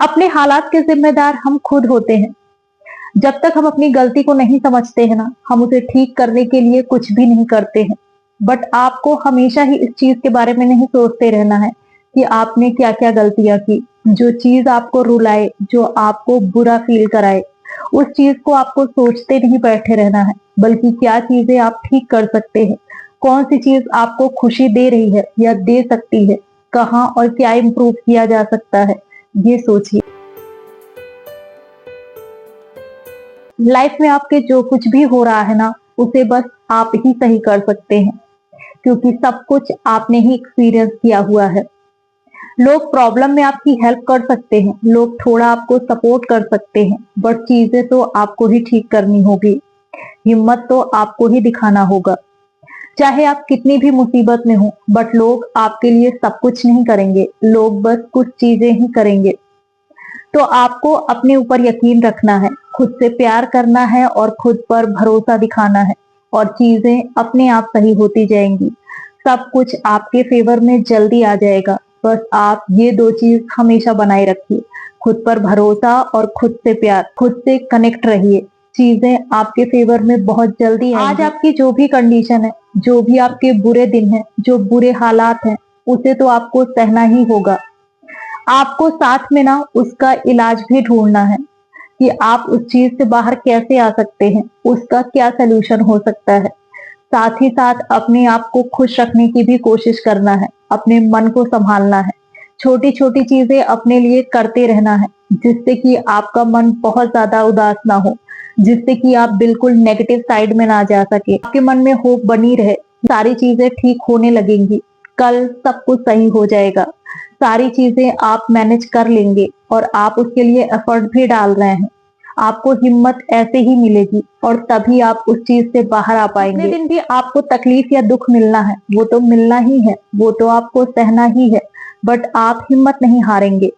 अपने हालात के जिम्मेदार हम खुद होते हैं। जब तक हम अपनी गलती को नहीं समझते हैं ना, हम उसे ठीक करने के लिए कुछ भी नहीं करते हैं। बट आपको हमेशा ही इस चीज के बारे में नहीं सोचते रहना है कि आपने क्या क्या गलतियां की। जो चीज आपको रुलाए, जो आपको बुरा फील कराए, उस चीज को आपको सोचते नहीं बैठे रहना है, बल्कि क्या चीजें आप ठीक कर सकते हैं, कौन सी चीज आपको खुशी दे रही है या दे सकती है, कहाँ और क्या इम्प्रूव किया जा सकता है, ये सोचिए। लाइफ में आपके जो कुछ भी हो रहा है ना, उसे बस आप ही सही कर सकते हैं, क्योंकि सब कुछ आपने ही एक्सपीरियंस किया हुआ है। लोग प्रॉब्लम में आपकी हेल्प कर सकते हैं, लोग थोड़ा आपको सपोर्ट कर सकते हैं, बट चीजें तो आपको ही ठीक करनी होगी। हिम्मत तो आपको ही दिखाना होगा। चाहे आप कितनी भी मुसीबत में हो, बट लोग आपके लिए सब कुछ नहीं करेंगे, लोग बस कुछ चीजें ही करेंगे। तो आपको अपने ऊपर यकीन रखना है, खुद से प्यार करना है और खुद पर भरोसा दिखाना है, और चीजें अपने आप सही होती जाएंगी। सब कुछ आपके फेवर में जल्दी आ जाएगा। बस आप ये दो चीज हमेशा बनाए रखिए, खुद पर भरोसा और खुद से प्यार। खुद से कनेक्ट रहिए, चीजें आपके फेवर में बहुत जल्दी आएंगी। आज आपकी जो भी कंडीशन है, जो भी आपके बुरे दिन है, जो बुरे हालात हैं, उसे तो आपको सहना ही होगा। आपको साथ में ना उसका इलाज भी ढूंढना है कि आप उस चीज से बाहर कैसे आ सकते हैं, उसका क्या सलूशन हो सकता है। साथ ही साथ अपने आप को खुश रखने की भी कोशिश करना है, अपने मन को संभालना है, छोटी छोटी चीजें अपने लिए करते रहना है, जिससे कि आपका मन बहुत ज्यादा उदास ना हो, जिससे कि आप बिल्कुल नेगेटिव साइड में ना जा सके, आपके मन में होप बनी रहे। सारी चीजें ठीक होने लगेंगी, कल सब कुछ सही हो जाएगा। सारी चीजें आप मैनेज कर लेंगे, और आप उसके लिए एफर्ट भी डाल रहे हैं। आपको हिम्मत ऐसे ही मिलेगी, और तभी आप उस चीज से बाहर आ पाएंगे। जितने दिन भी आपको तकलीफ या दुख मिलना है, वो तो मिलना ही है, वो तो आपको सहना ही है, बट आप हिम्मत नहीं हारेंगे।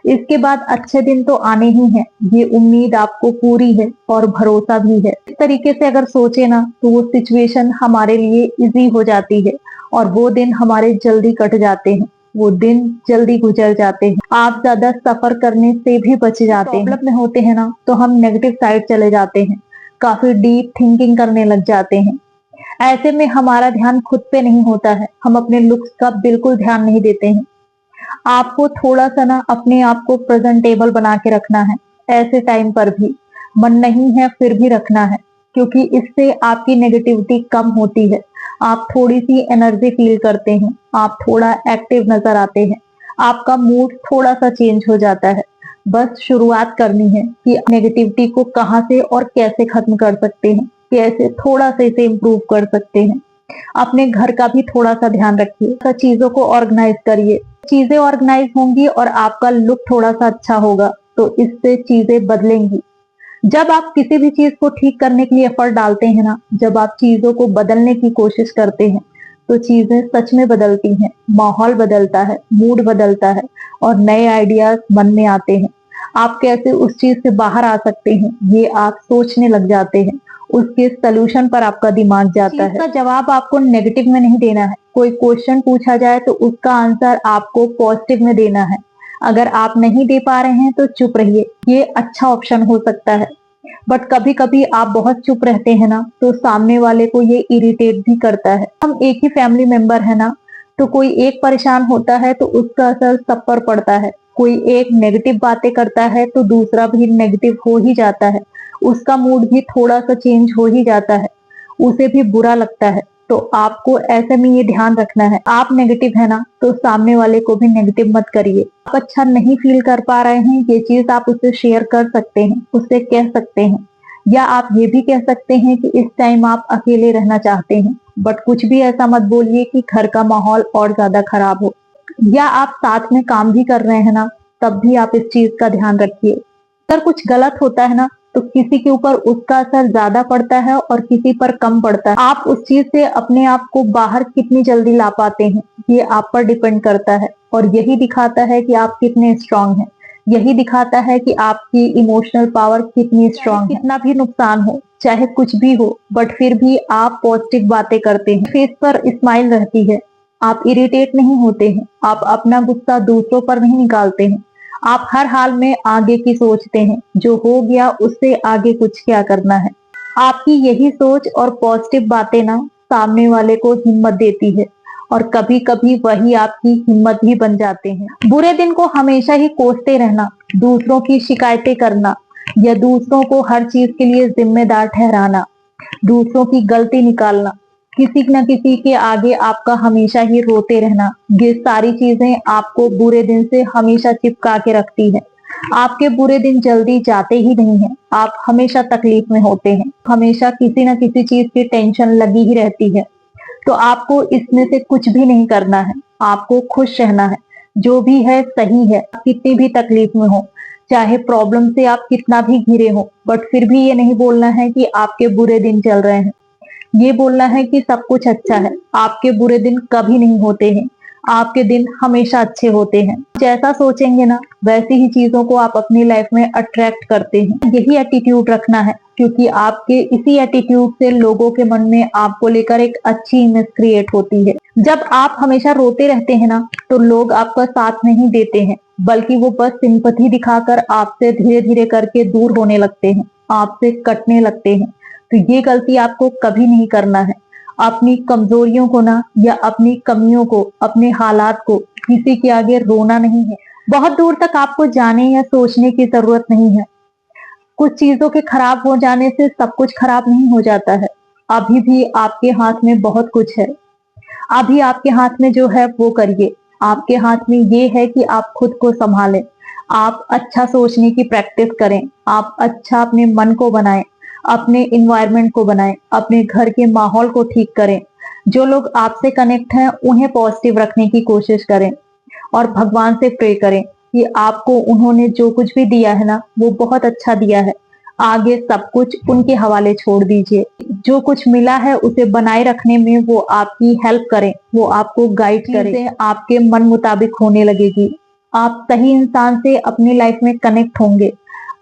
इसके बाद अच्छे दिन तो आने ही हैं, ये उम्मीद आपको पूरी है और भरोसा भी है। इस तरीके से अगर सोचे ना, तो वो सिचुएशन हमारे लिए इजी हो जाती है, और वो दिन हमारे जल्दी कट जाते हैं, वो दिन जल्दी गुजर जाते हैं। आप ज्यादा सफर करने से भी बच जाते हैं। प्रॉब्लम में होते हैं ना, तो हम नेगेटिव साइड चले जाते हैं, काफी डीप थिंकिंग करने लग जाते हैं। ऐसे में हमारा ध्यान खुद पे नहीं होता है, हम अपने लुक्स का बिल्कुल ध्यान नहीं देते हैं। आपको थोड़ा सा ना अपने आप को प्रेजेंटेबल बना के रखना है। ऐसे टाइम पर भी मन नहीं है फिर भी रखना है, क्योंकि इससे आपकी नेगेटिविटी कम होती है। आप थोड़ी सी एनर्जी फील करते हैं, आप थोड़ा एक्टिव नजर आते हैं, आपका मूड थोड़ा सा चेंज हो जाता है। बस शुरुआत करनी है कि नेगेटिविटी को कहाँ से और कैसे खत्म कर सकते हैं, कैसे थोड़ा सा इसे इम्प्रूव कर सकते हैं। अपने घर का भी थोड़ा सा ध्यान रखिए, सब चीजों को ऑर्गेनाइज करिए। चीजें ऑर्गेनाइज होंगी और आपका लुक थोड़ा सा अच्छा होगा, तो इससे चीजें बदलेंगी। जब आप किसी भी चीज को ठीक करने के लिए एफर्ट डालते हैं ना, जब आप चीजों को बदलने की कोशिश करते हैं, तो चीजें सच में बदलती हैं। माहौल बदलता है, मूड बदलता है, और नए आइडियाज मन में आते हैं। आप कैसे उस चीज से बाहर आ सकते हैं, ये आप सोचने लग जाते हैं। उसके सलूशन पर आपका दिमाग जाता है। इसका जवाब आपको नेगेटिव में नहीं देना है। कोई क्वेश्चन पूछा जाए तो उसका आंसर आपको पॉजिटिव में देना है। अगर आप नहीं दे पा रहे हैं तो चुप रहिए, ये अच्छा ऑप्शन हो सकता है। बट कभी कभी आप बहुत चुप रहते हैं ना, तो सामने वाले को ये इरिटेट भी करता है। हम एक ही फैमिली मेंबर है ना, तो कोई एक परेशान होता है तो उसका असर सब पर पड़ता है। कोई एक नेगेटिव बातें करता है तो दूसरा भी नेगेटिव हो ही जाता है, उसका मूड भी थोड़ा सा चेंज हो ही जाता है, उसे भी बुरा लगता है। तो आपको ऐसे में ये ध्यान रखना है, आप नेगेटिव है ना, तो सामने वाले को भी नेगेटिव मत करिए। आप अच्छा नहीं फील कर पा रहे हैं, ये चीज आप उससे शेयर कर सकते हैं, उससे कह सकते हैं। या आप ये भी कह सकते हैं कि इस टाइम आप अकेले रहना चाहते हैं, बट कुछ भी ऐसा मत बोलिए कि घर का माहौल और ज्यादा खराब हो। या आप साथ में काम भी कर रहे हैं ना, तब भी आप इस चीज का ध्यान रखिए। अगर कुछ गलत होता है ना, तो किसी के ऊपर उसका असर ज्यादा पड़ता है और किसी पर कम पड़ता है। आप उस चीज से अपने आप को बाहर कितनी जल्दी ला पाते हैं, ये आप पर डिपेंड करता है, और यही दिखाता है कि आप कितने स्ट्रांग हैं। यही दिखाता है कि आपकी इमोशनल पावर कितनी स्ट्रांग है। कितना भी नुकसान हो, चाहे कुछ भी हो, बट फिर भी आप पॉजिटिव बातें करते हैं, फेस पर स्माइल रहती है, आप इरिटेट नहीं होते हैं, आप अपना गुस्सा दूसरों पर नहीं निकालते हैं, आप हर हाल में आगे की सोचते हैं, जो हो गया उससे आगे कुछ क्या करना है। आपकी यही सोच और पॉजिटिव बातें ना सामने वाले को हिम्मत देती है और कभी कभी वही आपकी हिम्मत भी बन जाते हैं। बुरे दिन को हमेशा ही कोसते रहना, दूसरों की शिकायतें करना या दूसरों को हर चीज के लिए जिम्मेदार ठहराना, दूसरों की गलती निकालना, किसी न किसी के आगे आपका हमेशा ही रोते रहना, ये सारी चीजें आपको बुरे दिन से हमेशा चिपका के रखती है। आपके बुरे दिन जल्दी जाते ही नहीं है, आप हमेशा तकलीफ में होते हैं, हमेशा किसी न किसी चीज की टेंशन लगी ही रहती है। तो आपको इसमें से कुछ भी नहीं करना है, आपको खुश रहना है। जो भी है सही है, कितनी भी तकलीफ में हो, चाहे प्रॉब्लम से आप कितना भी घिरे हो, बट फिर भी ये नहीं बोलना है कि आपके बुरे दिन चल रहे हैं। ये बोलना है कि सब कुछ अच्छा है। आपके बुरे दिन कभी नहीं होते हैं, आपके दिन हमेशा अच्छे होते हैं। जैसा सोचेंगे ना, वैसी ही चीजों को आप अपनी लाइफ में अट्रैक्ट करते हैं। यही एटीट्यूड रखना है, क्योंकि आपके इसी एटीट्यूड से लोगों के मन में आपको लेकर एक अच्छी इमेज क्रिएट होती है। जब आप हमेशा रोते रहते हैं ना, तो लोग आपका साथ नहीं देते हैं, बल्कि वो बस सिंपैथी दिखाकर आपसे धीरे धीरे करके दूर होने लगते हैं, आपसे कटने लगते हैं। तो ये गलती आपको कभी नहीं करना है। अपनी कमजोरियों को ना, या अपनी कमियों को, अपने हालात को किसी के आगे रोना नहीं है। बहुत दूर तक आपको जाने या सोचने की जरूरत नहीं है। कुछ चीजों के खराब हो जाने से सब कुछ खराब नहीं हो जाता है। अभी भी आपके हाथ में बहुत कुछ है। अभी आपके हाथ में जो है वो करिए। आपके हाथ में ये है कि आप खुद को संभालें, आप अच्छा सोचने की प्रैक्टिस करें, आप अच्छा अपने मन को बनाएं, अपने इन्वायरमेंट को बनाएं, अपने घर के माहौल को ठीक करें। जो लोग आपसे कनेक्ट हैं उन्हें पॉजिटिव रखने की कोशिश करें और भगवान से प्रे करें कि आपको उन्होंने जो कुछ भी दिया है ना, वो बहुत अच्छा दिया है। आगे सब कुछ उनके हवाले छोड़ दीजिए। जो कुछ मिला है उसे बनाए रखने में वो आपकी हेल्प करें, वो आपको गाइड करें, आपके मन मुताबिक होने लगेगी। आप सही इंसान से अपनी लाइफ में कनेक्ट होंगे,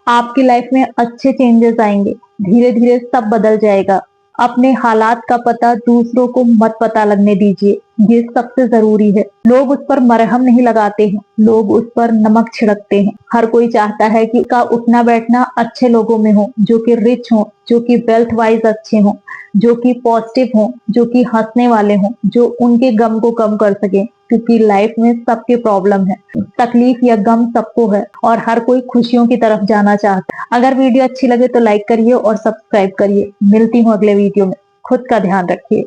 आपकी लाइफ में अच्छे चेंजेस आएंगे, धीरे धीरे सब बदल जाएगा। अपने हालात का पता दूसरों को मत पता लगने दीजिए, ये सबसे जरूरी है। लोग उस पर मरहम नहीं लगाते हैं, लोग उस पर नमक छिड़कते हैं। हर कोई चाहता है कि का उठना बैठना अच्छे लोगों में हो, जो कि रिच हो, जो कि वेल्थ वाइज अच्छे हो, जो कि पॉजिटिव हो, जो कि हंसने वाले हो, जो उनके गम को कम कर सके। क्योंकि लाइफ में सबके प्रॉब्लम है, तकलीफ या गम सबको है और हर कोई खुशियों की तरफ जाना चाहता है। अगर वीडियो अच्छी लगे तो लाइक करिए और सब्सक्राइब करिए। मिलती हूँ अगले वीडियो में। खुद का ध्यान रखिए।